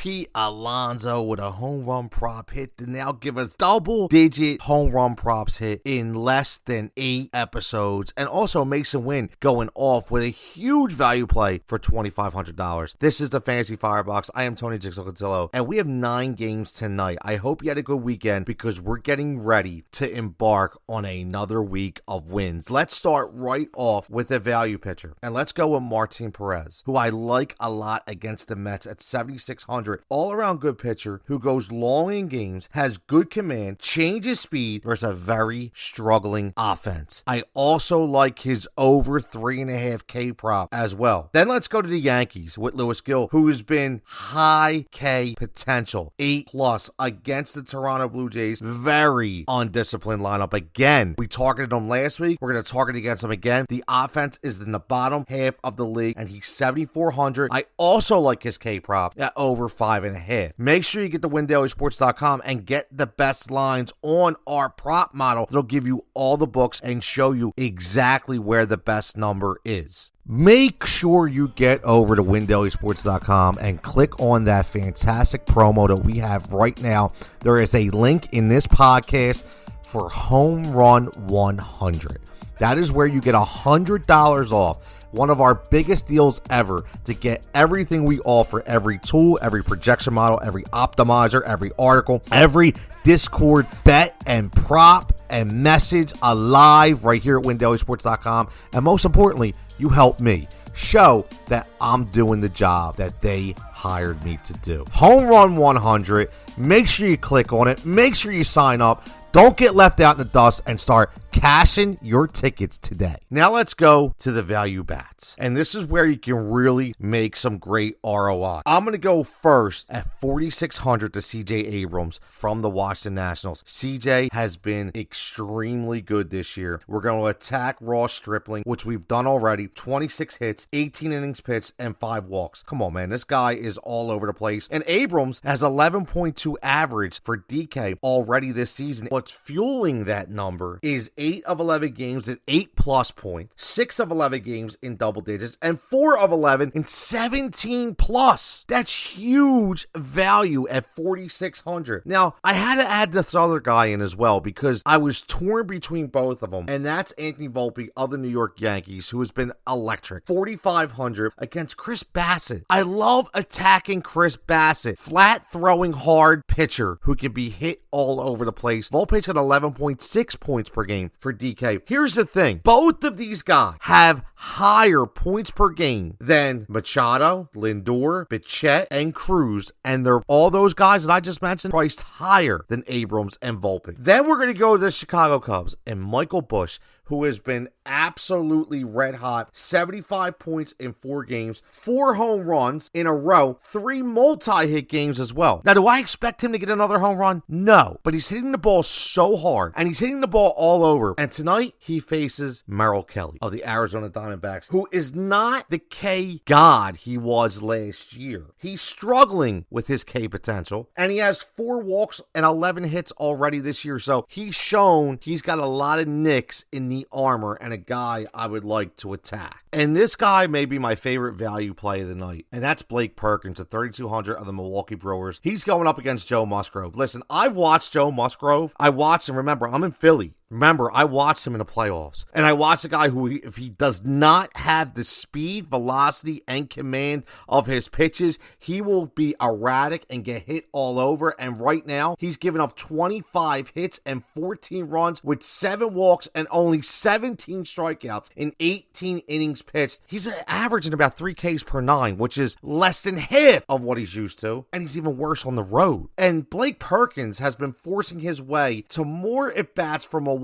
Pete Alonso with a home run prop hit to now give us double-digit home run props hit in less than 8 episodes. And also Mason Winn going off with a huge value play for $2,500. This is the Fantasy Firebox. I am Tony Jigsaw Cutillo, and we have 9 games tonight. I hope you had a good weekend because we're getting ready to embark on another week of wins. Let's start right off with a value pitcher, and let's go with Martin Perez, who I like a lot against the Mets at 7,600. All-around good pitcher who goes long in games, has good command, changes speed versus a very struggling offense. I also like his over 3.5 K prop as well. Then let's go to the Yankees with Lewis Gill, who has been high K potential, 8+ against the Toronto Blue Jays. Very undisciplined lineup. Again, we targeted him last week. We're going to target against him again. The offense is in the bottom half of the league, and he's 7,400. I also like his K prop at over 5.5. Make sure you get to WinnDailySports.com and get the best lines on our prop model. It'll give you all the books and show you exactly where the best number is. Make sure you get over to WinnDailySports.com and click on that fantastic promo that we have right now. There is a link in this podcast for Home Run 100. That is where you get $100 off. One of our biggest deals ever to get everything we offer, every tool, every projection model, every optimizer, every article, every Discord bet and prop and message alive right here at WinnDailySports.com. And most importantly, you help me show that I'm doing the job that they hired me to do. Home Run 100. Make sure you click on it. Make sure you sign up. Don't get left out in the dust and start cashing your tickets today. Now let's go to the value bats. And this is where you can really make some great ROI. I'm going to go first at 4,600 to CJ Abrams from the Washington Nationals. CJ has been extremely good this year. We're going to attack Ross Stripling, which we've done already. 26 hits, 18 innings pitched, and 5 walks. Come on, man. This guy is all over the place. And Abrams has 11.2 average for DK already this season. What's fueling that number is 8 of 11 games at 8+ points, 6 of 11 games in double digits, and 4 of 11 in 17+. That's huge value at 4,600. Now, I had to add this other guy in as well because I was torn between both of them, and that's Anthony Volpe of the New York Yankees, who has been electric. 4,500 against Chris Bassett. I love attacking Chris Bassett. Flat throwing hard pitcher who can be hit all over the place. Volpe's got 11.6 points per game for DK. Here's the thing. Both of these guys have higher points per game than Machado, Lindor, Bichette, and Cruz. And they're all those guys that I just mentioned priced higher than Abrams and Volpe. Then we're going to go to the Chicago Cubs and Michael Busch, who has been absolutely red hot. 75 points in 4 games, 4 home runs in a row, 3 multi-hit games as well. Now, do I expect him to get another home run? No, but he's hitting the ball so hard, and he's hitting the ball all over. And tonight, he faces Merrill Kelly of the Arizona Diamondbacks, who is not the K god he was last year. He's struggling with his K potential, and he has 4 walks and 11 hits already this year. So he's shown he's got a lot of nicks in the armor and a guy I would like to attack. And this guy may be my favorite value play of the night, and that's Blake Perkins at 3,200 of the Milwaukee Brewers. He's going up against Joe Musgrove. Listen, I've watched Joe Musgrove. I watched him. Remember, I'm in Philly. Remember, I watched him in the playoffs, and I watched a guy who, if he does not have the speed, velocity, and command of his pitches, he will be erratic and get hit all over. And right now, he's given up 25 hits and 14 runs with 7 walks and only 17 strikeouts in 18 innings pitched. He's averaging about 3 Ks per 9, which is less than half of what he's used to, and he's even worse on the road. And Blake Perkins has been forcing his way to more at-bats from Milwaukee.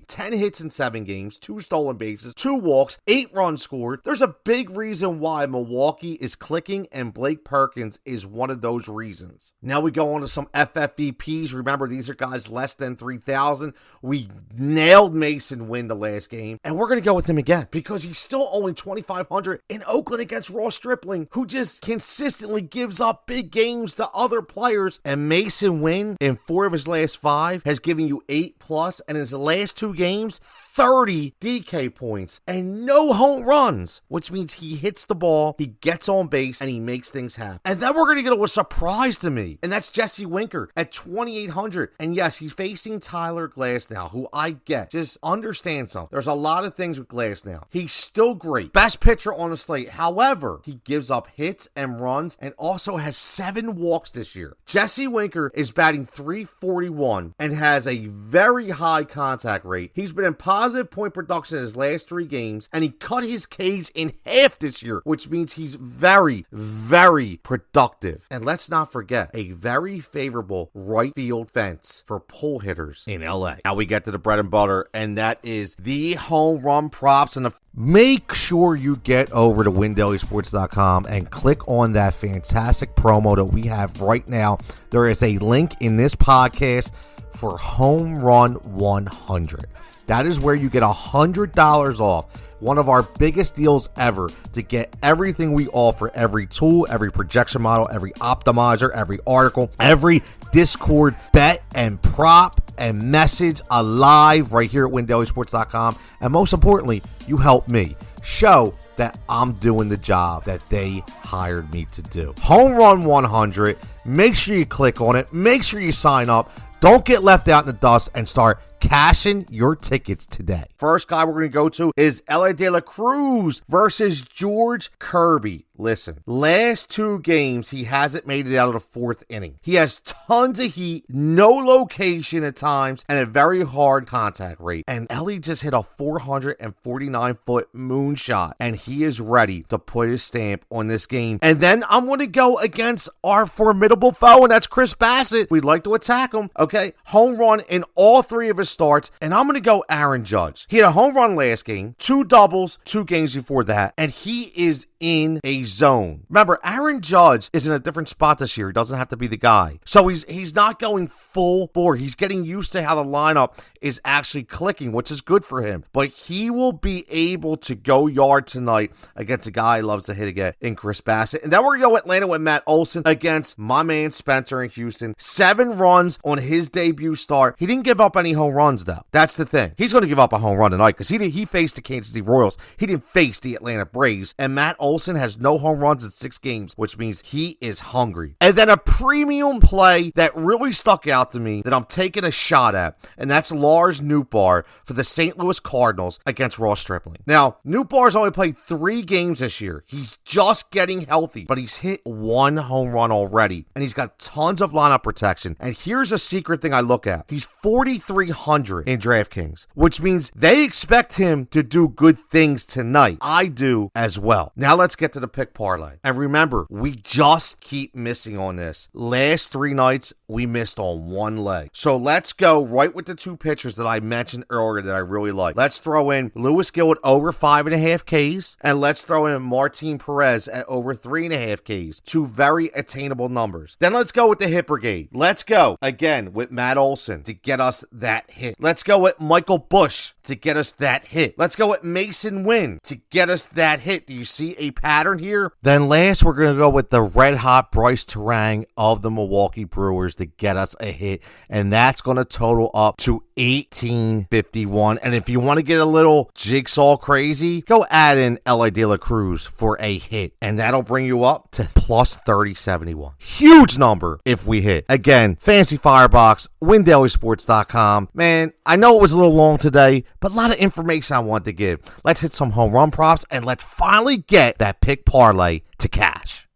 10 hits in 7 games, 2 stolen bases, 2 walks, 8 runs scored. There's a big reason why Milwaukee is clicking, and Blake Perkins is one of those reasons. Now we go on to some FFVPs. Remember, these are guys less than 3,000. We nailed Mason Winn the last game, and we're going to go with him again because he's still only 2,500 in Oakland against Ross Stripling, who just consistently gives up big games to other players. And Mason Winn, in 4 of his last 5, has given you 8+ and is last 2 games, 30 DK points and no home runs, which means he hits the ball, he gets on base, and he makes things happen. And then we're going to get a surprise to me, and that's Jesse Winker at 2,800. And yes, he's facing Tyler Glasnow, who I get. Just understand something. There's a lot of things with Glasnow. He's still great. Best pitcher on the slate. However, he gives up hits and runs and also has 7 walks this year. Jesse Winker is batting .341 and has a very high contact rate. He's been in positive point production in his last 3 games, and he cut his Ks in half this year, which means he's very, very productive. And let's not forget, a very favorable right field fence for pull hitters in LA. Now we get to the bread and butter, and that is the home run props. And make sure you get over to WinnDailySports.com and click on that fantastic promo that we have right now. There is a link in this podcast for Home Run 100. That is where you get $100 off. One of our biggest deals ever to get everything we offer, every tool, every projection model, every optimizer, every article, every Discord bet and prop and message alive right here at WinnDailySports.com. And most importantly, you help me show that I'm doing the job that they hired me to do. Home Run 100. Make sure you click on it. Make sure you sign up. Don't get left out in the dust and start cashing your tickets today. First guy we're going to go to is L.A. De La Cruz versus George Kirby. Listen, last 2 games, he hasn't made it out of the 4th inning. He has tons of heat, no location at times, and a very hard contact rate. And Ellie just hit a 449-foot moonshot, and he is ready to put his stamp on this game. And then I'm going to go against our formidable foe, and that's Chris Bassett. We'd like to attack him, okay? Home run in all 3 of his starts, and I'm going to go Aaron Judge. He had a home run last game, 2 doubles, 2 games before that, and he is in a zone. Remember, Aaron Judge is in a different spot this year. He doesn't have to be the guy. So he's not going full bore. He's getting used to how the lineup is actually clicking, which is good for him. But he will be able to go yard tonight against a guy who loves to hit again in Chris Bassett. And then we're going to go Atlanta with Matt Olson against my man Spencer in Houston. 7 runs on his debut start. He didn't give up any home runs, though. That's the thing. He's going to give up a home run tonight because he faced the Kansas City Royals. He didn't face the Atlanta Braves. And Matt Olson has no home runs in 6 games, which means he is hungry. And then a premium play that really stuck out to me that I'm taking a shot at, and that's Lars Nootbaar for the St. Louis Cardinals against Ross Stripling. Now, Nootbaar's only played 3 games this year. He's just getting healthy, but he's hit 1 home run already, and he's got tons of lineup protection. And here's a secret thing I look at. He's 4,300 in Draftkings, which means they expect him to do good things tonight. I do as well. Now let's get to the pick parlay. And remember, we just keep missing on this. Last 3 nights, we missed on 1 leg. So let's go right with the 2 pitchers that I mentioned earlier that I really like. Let's throw in Lewis Gill at over 5.5 Ks, and let's throw in Martin Perez at over 3.5 Ks. 2 very attainable numbers. Then let's go with the hit brigade. Let's go again with Matt Olson to get us that hit. Let's go with Michael Busch to get us that hit. Let's go with Mason Winn to get us that hit. Do you see a pattern here? Then last, we're going to go with the red hot Bryce Terang of the Milwaukee Brewers to get us a hit, and that's going to total up to 1851. And if you want to get a little jigsaw crazy, go add in L.A. De La Cruz for a hit, and that'll bring you up to plus 3071. Huge number if we hit. Again, Fantasy Firebox, WinnDailySports.com. Man, I know it was a little long today, but a lot of information I want to give. Let's hit some home run props, and let's finally get that pick parlay to cash.